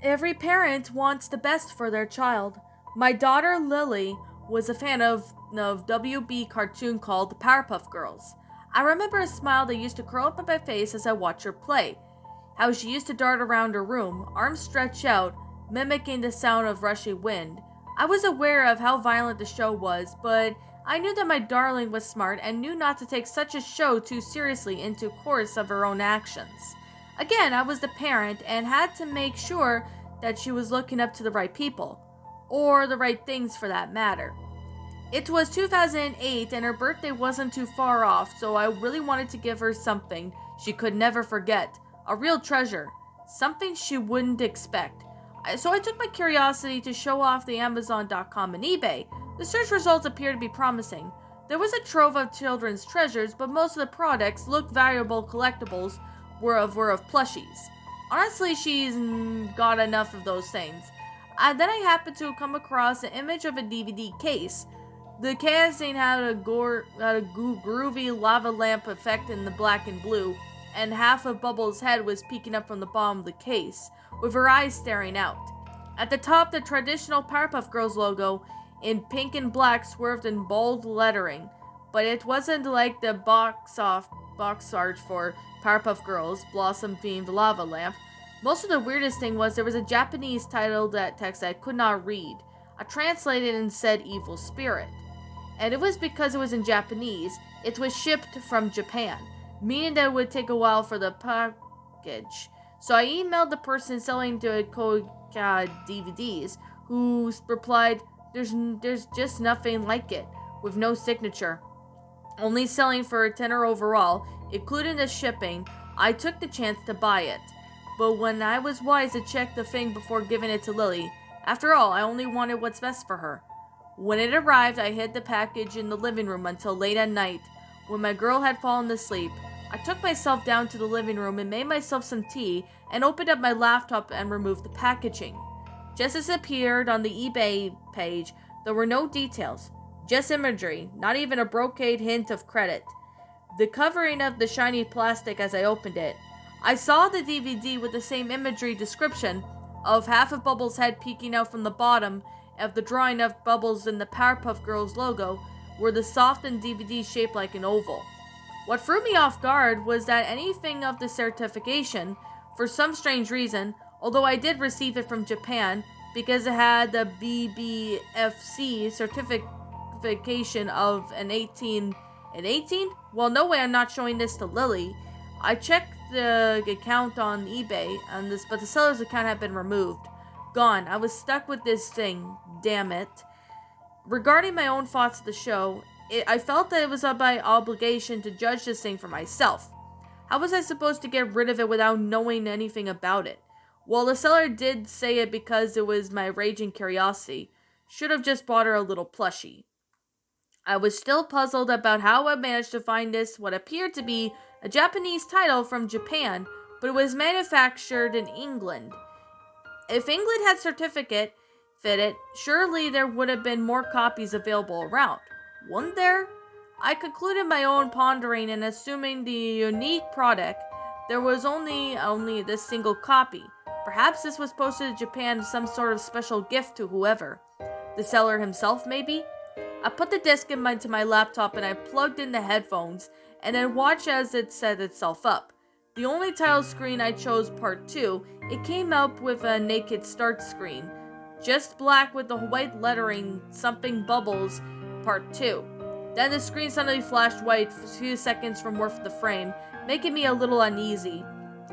Every parent wants the best for their child. My daughter Lily was a fan of WB cartoon called the Powerpuff Girls. I remember a smile that used to curl up on my face as I watched her play. How she used to dart around her room, arms stretched out, mimicking the sound of rushing wind. I was aware of how violent the show was, but I knew that my darling was smart and knew not to take such a show too seriously into course of her own actions. Again, I was the parent and had to make sure that she was looking up to the right people, or the right things for that matter. It was 2008 and her birthday wasn't too far off, so I really wanted to give her something she could never forget, a real treasure, something she wouldn't expect. So I took my curiosity to show off the Amazon.com and eBay. The search results appeared to be promising. There was a trove of children's treasures, but most of the products looked valuable collectibles were of plushies. Honestly, she's got enough of those things. Then I happened to come across an image of a DVD case. The casing had a groovy lava lamp effect in the black and blue, and half of Bubbles' head was peeking up from the bottom of the case, with her eyes staring out. At the top, the traditional Powerpuff Girls logo in pink and black swerved in bold lettering, but it wasn't like the box art for Powerpuff Girls, Blossom-themed lava lamp. Most of the weirdest thing was there was a Japanese title that text I could not read. I translated and said evil spirit. And it was because it was in Japanese. It was shipped from Japan, meaning that it would take a while for the package. So I emailed the person selling the Koika DVDs, who replied, there's just nothing like it, with no signature. Only selling for $10 overall, including the shipping. I took the chance to buy it. But when I was wise to check the thing before giving it to Lily, after all, I only wanted what's best for her. When it arrived, I hid the package in the living room until late at night. When my girl had fallen asleep, I took myself down to the living room and made myself some tea and opened up my laptop and removed the packaging. Just as it appeared on the eBay page, there were no details, just imagery, not even a brocade hint of credit. The covering of the shiny plastic as I opened it. I saw the DVD with the same imagery description of half of Bubbles' head peeking out from the bottom of the drawing of Bubbles in the Powerpuff Girls logo, were the softened DVD shaped like an oval. What threw me off guard was that anything of the certification, for some strange reason, although I did receive it from Japan because it had the BBFC certification of an 18. An 18? Well, no way I'm not showing this to Lily. I checked the account on eBay, but the seller's account had been removed. Gone. I was stuck with this thing. Damn it. Regarding my own thoughts of the show, I felt that it was my obligation to judge this thing for myself. How was I supposed to get rid of it without knowing anything about it? Well, the seller did say it because it was my raging curiosity. Should have just bought her a little plushie. I was still puzzled about how I managed to find this, what appeared to be a Japanese title from Japan, but it was manufactured in England. If England had certificate fitted, surely there would have been more copies available around. Wouldn't there? I concluded my own pondering and assuming the unique product, there was only this single copy. Perhaps this was posted to Japan as some sort of special gift to whoever. The seller himself, maybe? I put the disc into my laptop and I plugged in the headphones and then watched as it set itself up. The only title screen I chose part 2, it came up with a naked start screen. Just black with the white lettering, something Bubbles, part 2. Then the screen suddenly flashed white for a few seconds from worth the frame, making me a little uneasy.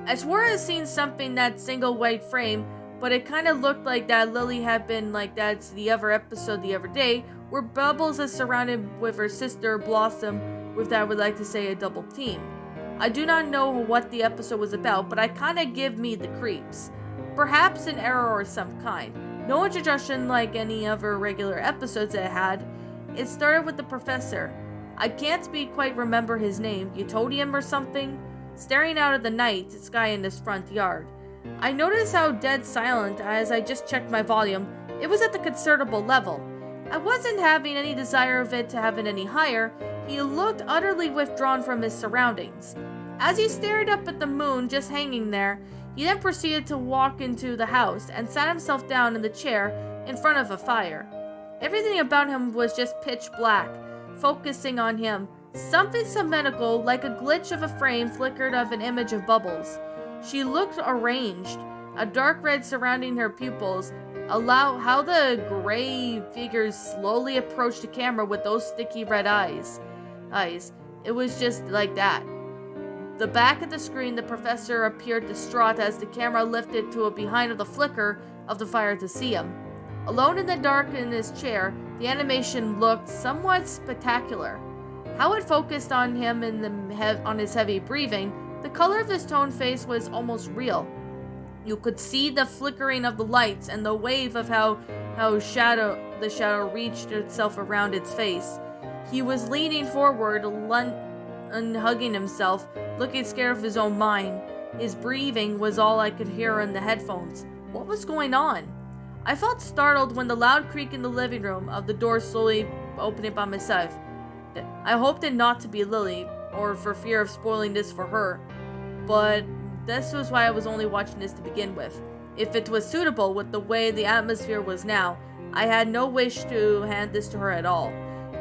I swore I'd seen something that single white frame, but it kinda looked like that Lily had been like that's the other episode the other day, where Bubbles is surrounded with her sister Blossom with, I would like to say, a double team. I do not know what the episode was about, but it kinda give me the creeps. Perhaps an error of some kind. No introduction like any other regular episodes it had. It started with the professor. I can't quite remember his name, Utonium or something, staring out at the night sky in this front yard. I noticed how dead silent as I just checked my volume. It was at the considerable level. I wasn't having any desire of it to have it any higher. He looked utterly withdrawn from his surroundings. As he stared up at the moon just hanging there, He then proceeded to walk into the house and sat himself down in the chair in front of a fire. Everything about him was just pitch black, focusing on him. Something symmetrical, like a glitch of a frame, flickered of an image of Bubbles. She looked arranged, a dark red surrounding her pupils. How the gray figures slowly approached the camera with those sticky red eyes. It was just like that. The back of the screen, the professor appeared distraught as the camera lifted to a behind of the flicker of the fire to see him. Alone in the dark in his chair, the animation looked somewhat spectacular. How it focused on him on his heavy breathing, the color of his toned face was almost real. You could see the flickering of the lights and the wave of how the shadow reached itself around its face. He was leaning forward, hugging himself, looking scared of his own mind. His breathing was all I could hear in the headphones. What was going on? I felt startled when the loud creak in the living room of the door slowly opened by myself. I hoped it not to be Lily, or for fear of spoiling this for her, but this was why I was only watching this to begin with. If it was suitable with the way the atmosphere was now, I had no wish to hand this to her at all.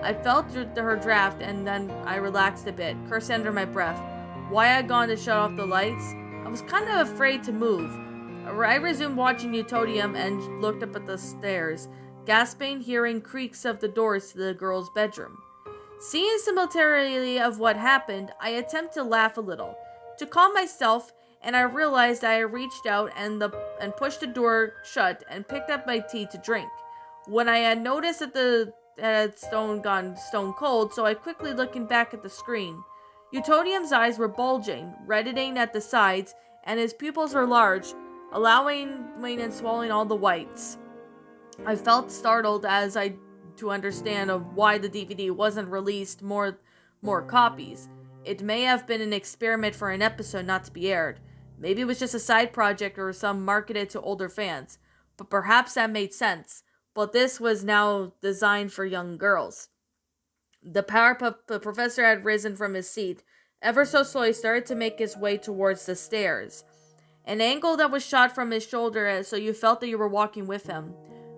I felt her draft and then I relaxed a bit, cursing under my breath. Why I had gone to shut off the lights? I was kind of afraid to move. I resumed watching Utodium and looked up at the stairs, gasping, hearing creaks of the doors to the girl's bedroom. Seeing similarity of what happened, I attempted to laugh a little, to calm myself, and I realized I had reached out and pushed the door shut and picked up my tea to drink. When I had noticed that the had gone stone cold, so I quickly looking back at the screen. Utodium's eyes were bulging, reddening at the sides, and his pupils were large, allowing and swallowing all the whites. I felt startled to understand of why the DVD wasn't released more copies. It may have been an experiment for an episode not to be aired. Maybe it was just a side project or some marketed to older fans. But perhaps that made sense. But this was now designed for young girls. The professor had risen from his seat, ever so slowly started to make his way towards the stairs. An angle that was shot from his shoulder so you felt that you were walking with him.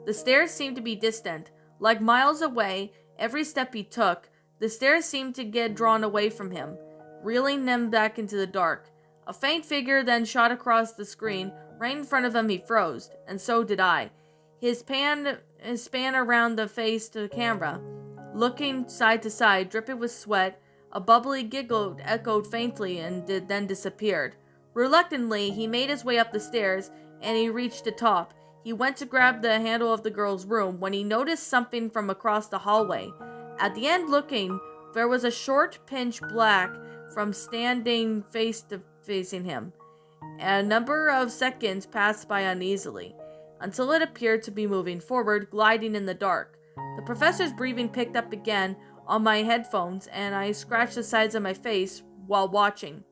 The stairs seemed to be distant, like miles away. Every step he took, the stairs seemed to get drawn away from him, reeling him back into the dark. A faint figure then shot across the screen. Right in front of him he froze, and so did I. His span around the face to the camera, looking side to side, dripping with sweat. A bubbly giggle echoed faintly and then disappeared. Reluctantly, he made his way up the stairs, and he reached the top. He went to grab the handle of the girl's room when he noticed something from across the hallway. At the end looking, there was a short pinch black from standing facing him. A number of seconds passed by uneasily, until it appeared to be moving forward, gliding in the dark. The professor's breathing picked up again on my headphones, and I scratched the sides of my face while watching.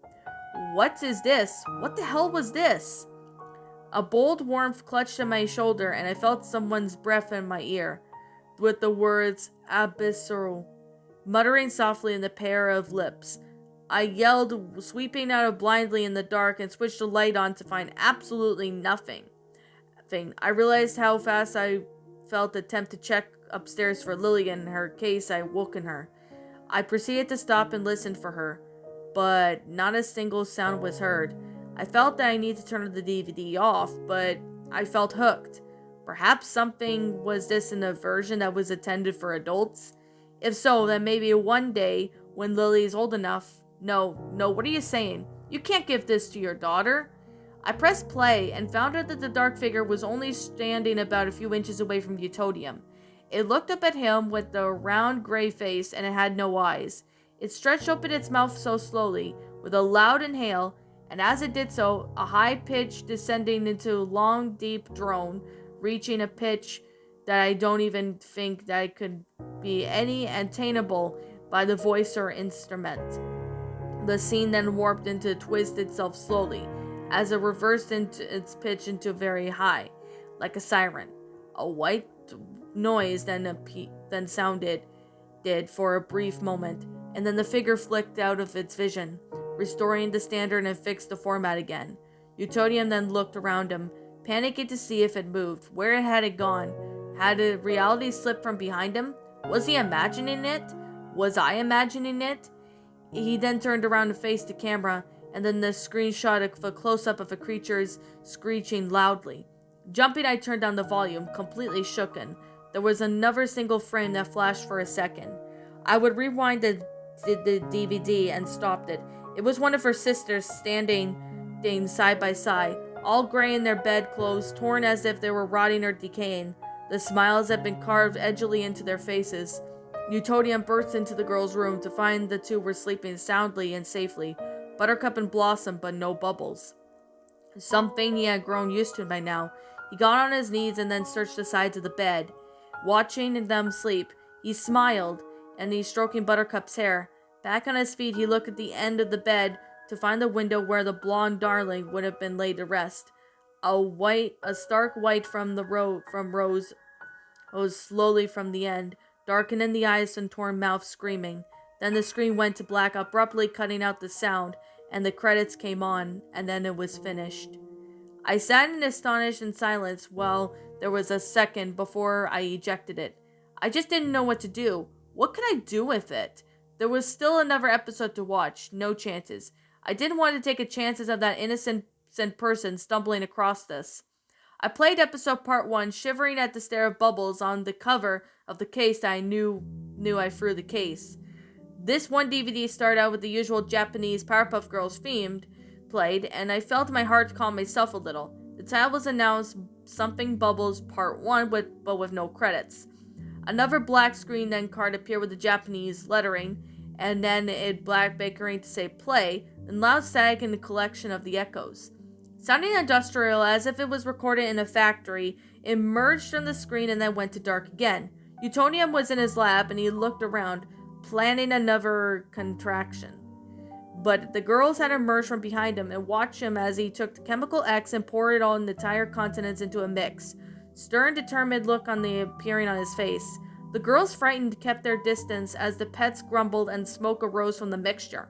What is this? What the hell was this? A bold warmth clutched at my shoulder, and I felt someone's breath in my ear, with the words abyssal muttering softly in the pair of lips. I yelled, sweeping out blindly in the dark, and switched the light on to find absolutely nothing. I realized how fast I felt attempt to check upstairs for Lillian in her case I woken her. I proceeded to stop and listen for her, but not a single sound was heard. I felt that I needed to turn the DVD off, but I felt hooked. Perhaps something was this in a version that was intended for adults? If so, then maybe one day, when Lily is old enough... No, what are you saying? You can't give this to your daughter. I pressed play and found out that the dark figure was only standing about a few inches away from Utodium. It looked up at him with the round gray face, and it had no eyes. It stretched open its mouth so slowly, with a loud inhale, and as it did so, a high pitch descending into a long, deep drone, reaching a pitch that I don't even think that it could be any attainable by the voice or instrument. The scene then warped into twist itself slowly, as it reversed into its pitch into very high, like a siren. A white noise then sounded for a brief moment, and then the figure flicked out of its vision, restoring the standard and fixed the format again. Utonium then looked around him, panicking to see if it moved. Where had it gone? Had reality slipped from behind him? Was he imagining it? Was I imagining it? He then turned around to face the camera, and then the screenshot of a close-up of a creature's screeching loudly. Jumping, I turned down the volume, completely shooken. There was another single frame that flashed for a second. I would rewind the DVD and stopped it. It was one of her sisters standing side by side, all gray in their bedclothes, torn as if they were rotting or decaying. The smiles had been carved edgily into their faces. Utonium burst into the girl's room to find the two were sleeping soundly and safely, Buttercup and Blossom, but no Bubbles. Something he had grown used to by now. He got on his knees and then searched the sides of the bed. Watching them sleep, he smiled, and he's stroking Buttercup's hair. Back on his feet, he looked at the end of the bed to find the window where the blonde darling would have been laid to rest. A stark white from Rose rose slowly from the end, darkening the eyes and torn mouth, screaming. Then the screen went to black, abruptly cutting out the sound, and the credits came on, and then it was finished. I sat in astonished and silence while there was a second before I ejected it. I just didn't know what to do. What could I do with it? There was still another episode to watch. No chances. I didn't want to take a chances of that innocent person stumbling across this. I played episode part 1, shivering at the stare of Bubbles on the cover of the case that I knew I threw the case. This one DVD started out with the usual Japanese Powerpuff Girls themed played, and I felt my heart calm myself a little. The title was announced Something Bubbles Part 1, but with no credits. Another black screen then card appeared with the Japanese lettering, and then it black bickering to say play, and loud static in the collection of the echoes. Sounding industrial, as if it was recorded in a factory, it emerged from the screen and then went to dark again. Utonium was in his lap, and he looked around, planning another contraction. But the girls had emerged from behind him and watched him as he took the chemical X and poured it on the entire continents into a mix. Stern, determined look appearing on his face. The girls, frightened, kept their distance as the pets grumbled and smoke arose from the mixture.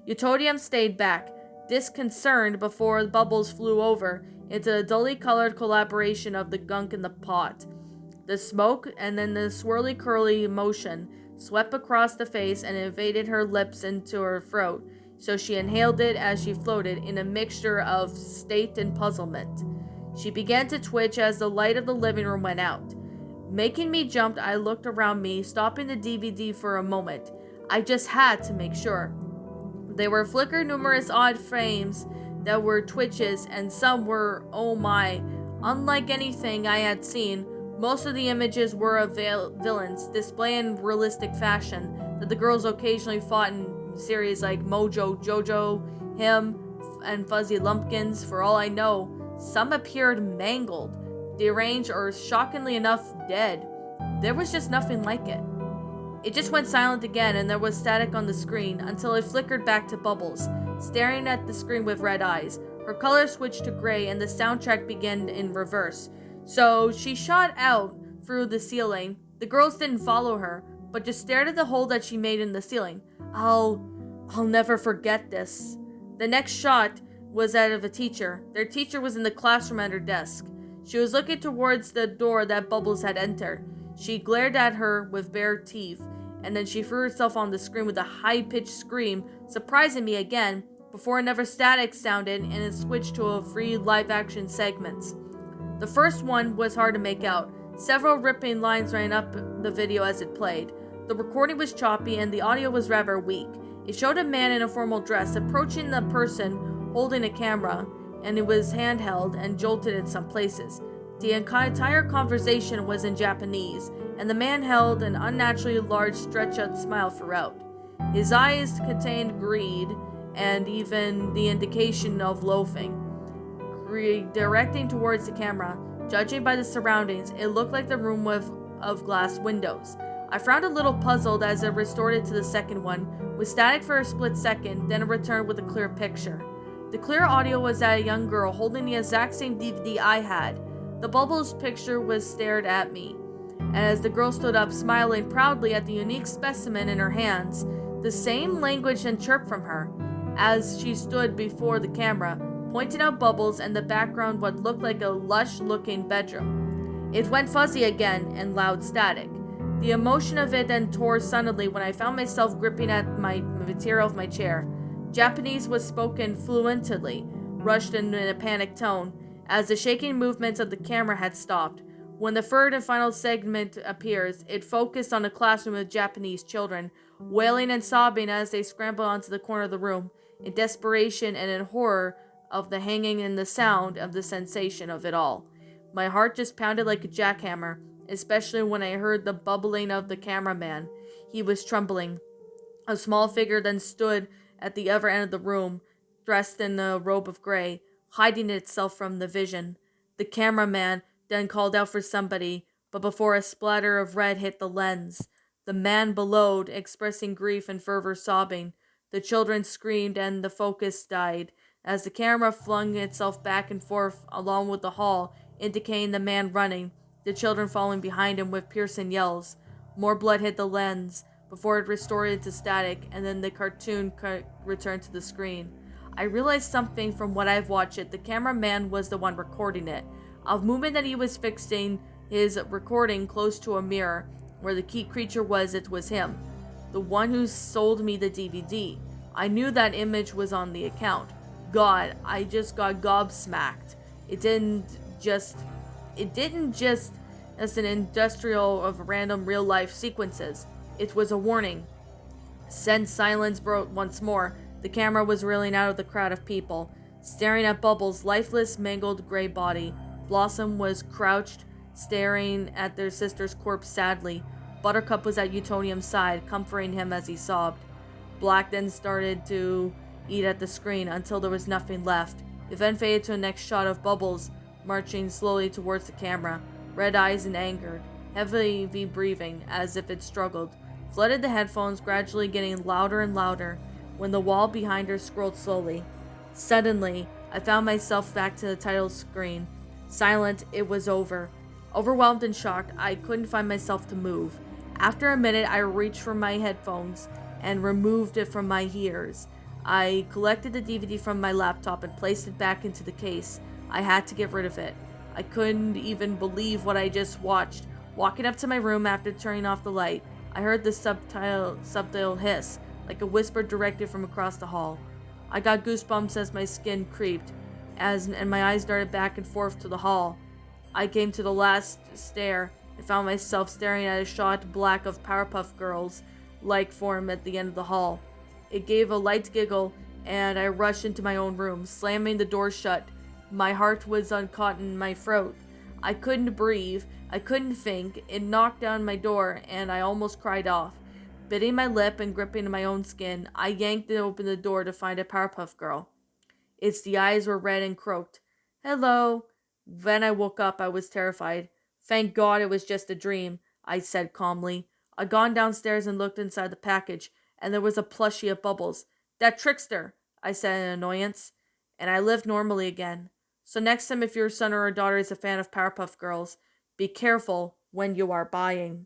Utonium stayed back, disconcerted before Bubbles flew over into the dully colored collaboration of the gunk in the pot. The smoke and then the swirly curly motion swept across the face and invaded her lips into her throat, so she inhaled it as she floated in a mixture of state and puzzlement. She began to twitch as the light of the living room went out. Making me jump, I looked around me, stopping the DVD for a moment. I just had to make sure. They were flickered numerous odd frames that were twitches, and some were, oh my, unlike anything I had seen. Most of the images were of villains, displayed in realistic fashion, that the girls occasionally fought in series like Mojo Jojo, him, and Fuzzy Lumpkins. For all I know, some appeared mangled, deranged, or shockingly enough, dead. There was just nothing like it. It just went silent again, and there was static on the screen until it flickered back to Bubbles, staring at the screen with red eyes. Her color switched to gray, and the soundtrack began in reverse. So she shot out through the ceiling. The girls didn't follow her, but just stared at the hole that she made in the ceiling. I'll never forget this. The next shot was that of a teacher. Their teacher was in the classroom at her desk. She was looking towards the door that Bubbles had entered. She glared at her with bare teeth, and then she threw herself on the screen with a high-pitched scream, surprising me again, before another static sounded and it switched to a free live-action segments. The first one was hard to make out. Several ripping lines ran up the video as it played. The recording was choppy and the audio was rather weak. It showed a man in a formal dress approaching the person holding a camera, and it was handheld and jolted in some places. The entire conversation was in Japanese, and the man held an unnaturally large stretched-out smile throughout. His eyes contained greed and even the indication of loathing. Directing towards the camera, judging by the surroundings, it looked like the room of glass windows. I frowned a little puzzled as it restored it to the second one, with static for a split second, then it returned with a clear picture. The clear audio was that a young girl holding the exact same DVD I had. The Bubbles picture was stared at me, and as the girl stood up, smiling proudly at the unique specimen in her hands, the same language and chirp from her. As she stood before the camera, pointing out Bubbles and the background what looked like a lush-looking bedroom. It went fuzzy again and loud static. The emotion of it then tore suddenly when I found myself gripping at my material of my chair. Japanese was spoken fluently, rushed in a panicked tone, as the shaking movements of the camera had stopped. When the third and final segment appears, it focused on a classroom of Japanese children, wailing and sobbing as they scrambled onto the corner of the room, in desperation and in horror of the hanging and the sound of the sensation of it all. My heart just pounded like a jackhammer, especially when I heard the bubbling of the cameraman. He was trembling. A small figure then stood at the other end of the room, dressed in a robe of gray, hiding itself from the vision. The cameraman then called out for somebody, but before a splatter of red hit the lens, the man bellowed, expressing grief and fervor sobbing. The children screamed and the focus died, as the camera flung itself back and forth along with the hall, indicating the man running, the children following behind him with piercing yells. More blood hit the lens before it restored it to static, and then the cartoon returned to the screen. I realized something from what I've watched it. The cameraman was the one recording it. A movement that he was fixing his recording close to a mirror where the key creature was, it was him. The one who sold me the DVD. I knew that image was on the account. God, I just got gobsmacked. It didn't just as an industrial of random real life sequences. It was a warning. Then silence broke once more. The camera was reeling out of the crowd of people, staring at Bubbles' lifeless, mangled gray body. Blossom was crouched, staring at their sister's corpse sadly. Buttercup was at Utonium's side, comforting him as he sobbed. Black then started to eat at the screen until there was nothing left. It then faded to a next shot of Bubbles marching slowly towards the camera, red eyes and angered, heavily breathing as if it struggled, flooded the headphones, gradually getting louder and louder when the wall behind her scrolled slowly. Suddenly, I found myself back to the title screen. Silent, it was over. Overwhelmed and shocked, I couldn't find myself to move. After a minute, I reached for my headphones and removed it from my ears. I collected the DVD from my laptop and placed it back into the case. I had to get rid of it. I couldn't even believe what I just watched. Walking up to my room after turning off the light, I heard the subtitle hiss, like a whisper directed from across the hall. I got goosebumps as my skin creeped, and my eyes darted back and forth to the hall. I came to the last stair and found myself staring at a shot black of Powerpuff Girls like form at the end of the hall. It gave a light giggle, and I rushed into my own room, slamming the door shut. My heart was uncaught in my throat. I couldn't breathe. I couldn't think. It knocked down my door, and I almost cried off. Biting my lip and gripping my own skin, I yanked open the door to find a Powerpuff Girl. The eyes were red and croaked. "Hello." When I woke up, I was terrified. "Thank God it was just a dream," I said calmly. I'd gone downstairs and looked inside the package, and there was a plushie of Bubbles. "That trickster," I said in annoyance, and I lived normally again. So next time if your son or daughter is a fan of Powerpuff Girls, be careful when you are buying.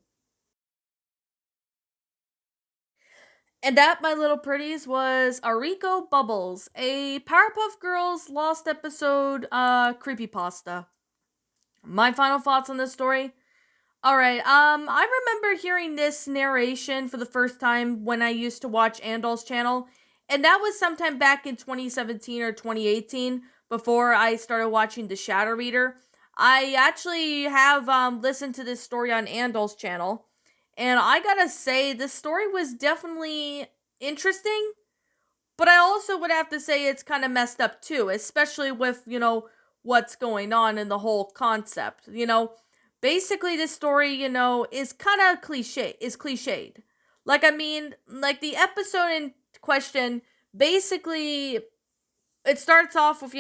And that, my little pretties, was Ariko Bubbles, a Powerpuff Girls lost episode creepypasta. My final thoughts on this story? Alright, I remember hearing this narration for the first time when I used to watch Andal's channel, and that was sometime back in 2017 or 2018, before I started watching The Shadow Reader. I actually have listened to this story on Andal's channel, and I gotta say, this story was definitely interesting, but I also would have to say it's kind of messed up too, especially with, what's going on in the whole concept. Basically this story, is kind of cliched. Like, I mean, like the episode in question, basically it starts off with,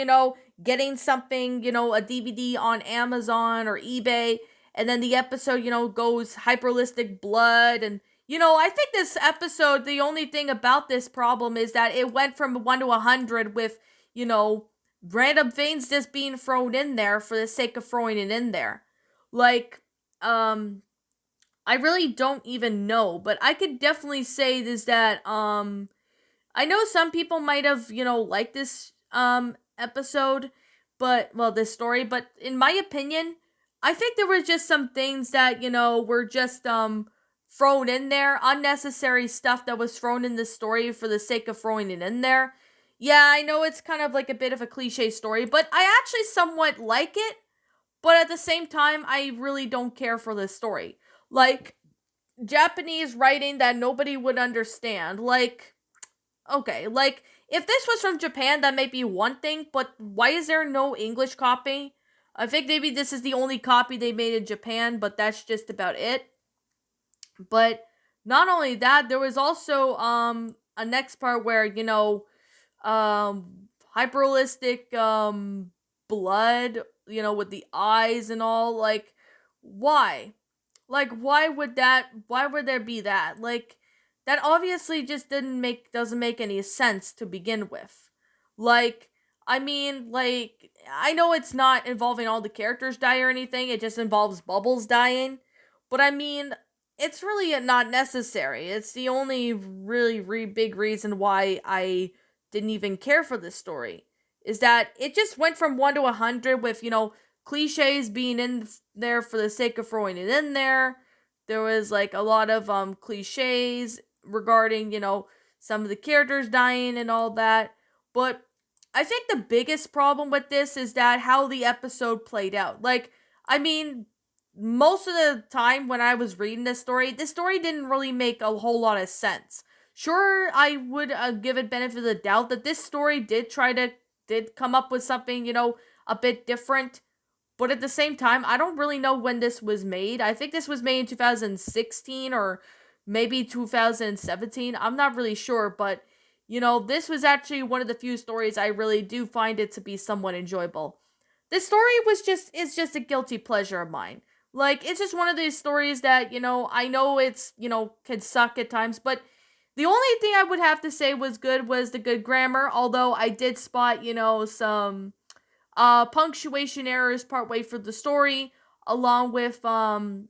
getting something, a DVD on Amazon or eBay, and then the episode, goes hyperrealistic blood. And, I think this episode, the only thing about this problem is that it went from 1 to 100 with, random things just being thrown in there for the sake of throwing it in there. Like, I really don't even know, but I could definitely say is that, I know some people might have, liked this episode, but well, this story, but in my opinion, I think there were just some things that, were just thrown in there, unnecessary stuff that was thrown in the story for the sake of throwing it in there. Yeah, I know it's kind of like a bit of a cliche story, but I actually somewhat like it, but at the same time, I really don't care for this story. Like, Japanese writing that nobody would understand. Like, okay, like, if this was from Japan, that might be one thing, but why is there no English copy? I think maybe this is the only copy they made in Japan, but that's just about it. But not only that, there was also a next part where, hyperrealistic blood, with the eyes and all. Like, why? Like, why would there be that? Like, that obviously just doesn't make any sense to begin with. Like, I mean, like, I know it's not involving all the characters die or anything, it just involves Bubbles dying. But I mean, it's really not necessary. It's the only really, big reason why I didn't even care for this story. Is that it just went from 1 to 100 with, cliches being in there for the sake of throwing it in there. There was like a lot of cliches regarding, some of the characters dying and all that. But I think the biggest problem with this is that how the episode played out. Like, I mean, most of the time when I was reading this story didn't really make a whole lot of sense. Sure, I would give it benefit of the doubt that this story did come up with something, a bit different. But at the same time, I don't really know when this was made. I think this was made in 2016 or maybe 2017. I'm not really sure, but this was actually one of the few stories I really do find it to be somewhat enjoyable. This story is just a guilty pleasure of mine. Like, it's just one of these stories that, I know it's, can suck at times, but the only thing I would have to say was good was the good grammar, although I did spot, some punctuation errors partway through the story, along with well,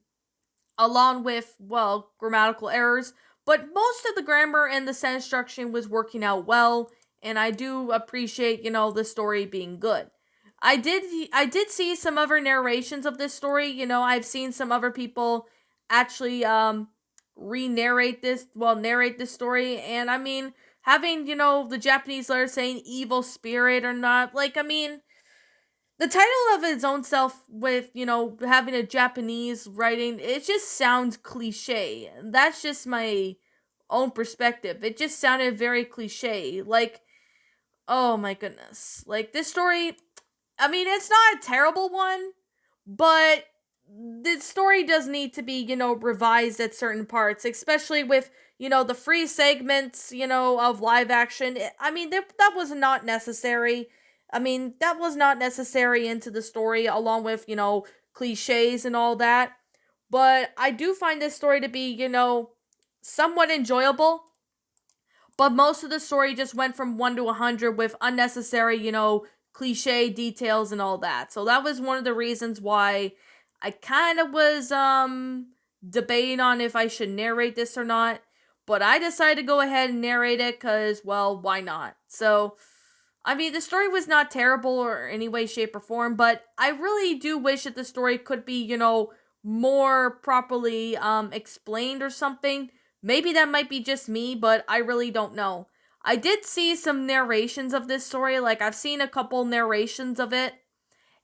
grammatical errors. But most of the grammar and the sentence structure was working out well, and I do appreciate, the story being good. I did see some other narrations of this story. I've seen some other people actually narrate this story, and I mean, having, the Japanese letter saying evil spirit or not, like, I mean, the title of its own self with, having a Japanese writing, it just sounds cliche. That's just my own perspective. It just sounded very cliche. Like, oh my goodness. Like, this story, I mean, it's not a terrible one, but the story does need to be, revised at certain parts, especially with, the free segments, of live action. I mean, that was not necessary. I mean, that was not necessary into the story, along with, cliches and all that. But I do find this story to be, somewhat enjoyable. But most of the story just went from 1 to 100 with unnecessary, cliche details and all that. So that was one of the reasons why I kind of was debating on if I should narrate this or not. But I decided to go ahead and narrate it because, well, why not? So, I mean, the story was not terrible or any way, shape, or form, but I really do wish that the story could be, more properly explained or something. Maybe that might be just me, but I really don't know. I did see some narrations of this story, like I've seen a couple narrations of it,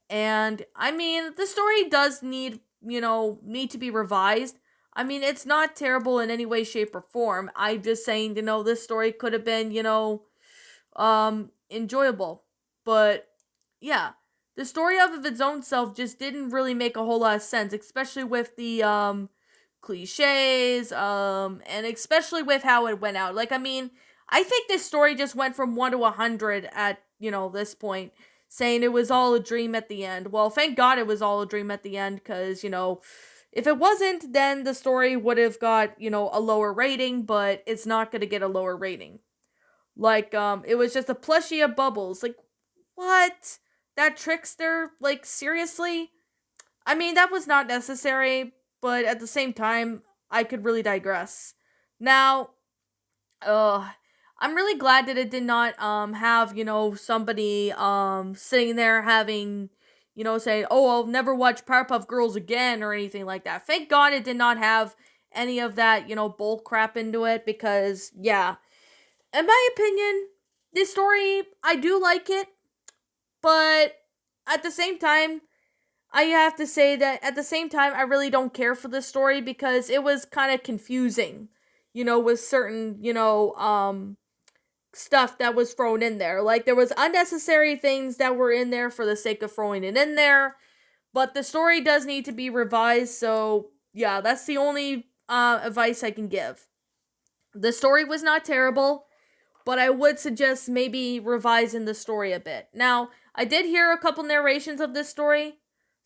and I mean, the story does need to be revised. I mean, it's not terrible in any way, shape, or form. I'm just saying, this story could have been, enjoyable. But yeah, the story of its own self just didn't really make a whole lot of sense, especially with the cliches, and especially with how it went out. Like, I mean, I think this story just went from 1 to 100 at, this point, saying it was all a dream at the end. Well, thank God it was all a dream at the end, because, if it wasn't, then the story would have got, a lower rating, but it's not going to get a lower rating. Like, it was just a plushie of Bubbles. Like, what? That trickster? Like, seriously? I mean, that was not necessary, but at the same time, I could really digress. Now, uh, I'm really glad that it did not have, somebody sitting there having, saying, "Oh, I'll never watch Powerpuff Girls again" or anything like that. Thank God it did not have any of that, bull crap into it, because yeah, in my opinion, this story, I do like it, but at the same time, I have to say that at the same time, I really don't care for this story because it was kind of confusing, with certain, stuff that was thrown in there. Like, there was unnecessary things that were in there for the sake of throwing it in there, but the story does need to be revised, so yeah, that's the only advice I can give. The story was not terrible, but I would suggest maybe revising the story a bit. Now, I did hear a couple narrations of this story,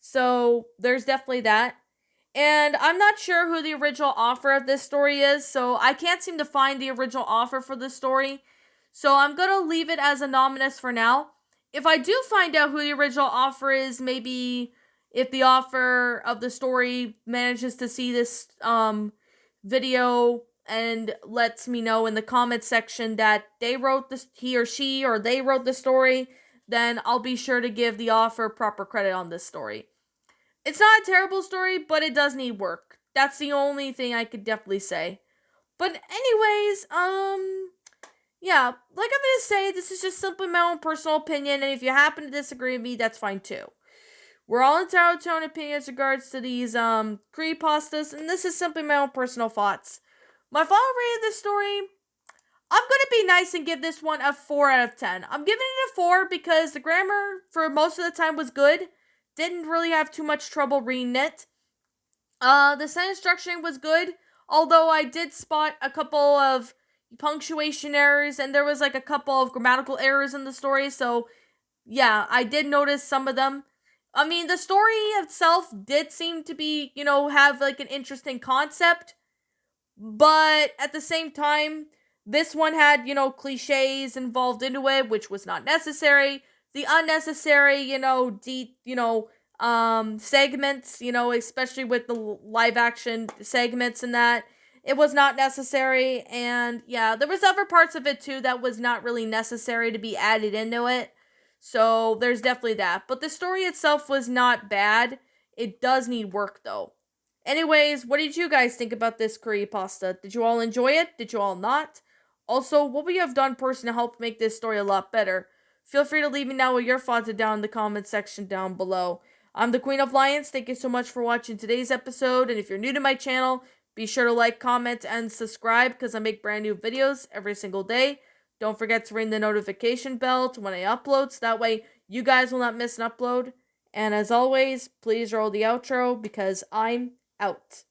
so there's definitely that. And I'm not sure who the original author of this story is, so I can't seem to find the original author for this story. So I'm going to leave it as anonymous for now. If I do find out who the original author is, maybe if the author of the story manages to see this video and lets me know in the comment section that they wrote this, he or she, or they wrote the story, then I'll be sure to give the author proper credit on this story. It's not a terrible story, but it does need work. That's the only thing I could definitely say. But anyways, yeah, like I'm gonna say, this is just simply my own personal opinion, and if you happen to disagree with me, that's fine too. We're all entitled to our own opinions in regards to these creepypastas, and this is simply my own personal thoughts. My final rating of this story, I'm gonna be nice and give this one a 4 out of 10. I'm giving it a 4 because the grammar for most of the time was good. Didn't really have too much trouble reading it. The sentence structuring was good, although I did spot a couple of punctuation errors and there was like a couple of grammatical errors in the story, so yeah, I did notice some of them. I mean, the story itself did seem to be, have like an interesting concept, but at the same time, this one had, cliches involved into it, which was not necessary. The unnecessary, segments, especially with the live action segments and that, it was not necessary. And yeah, there was other parts of it too that was not really necessary to be added into it. So there's definitely that. But the story itself was not bad. It does need work though. Anyways, what did you guys think about this creepypasta? Did you all enjoy it? Did you all not? Also, what would you have done personally to help make this story a lot better? Feel free to leave me now what your thoughts are down in the comment section down below. I'm the Queen of Lions. Thank you so much for watching today's episode. And if you're new to my channel, be sure to like, comment, and subscribe because I make brand new videos every single day. Don't forget to ring the notification bell to when I upload so that way you guys will not miss an upload. And as always, please roll the outro because I'm out.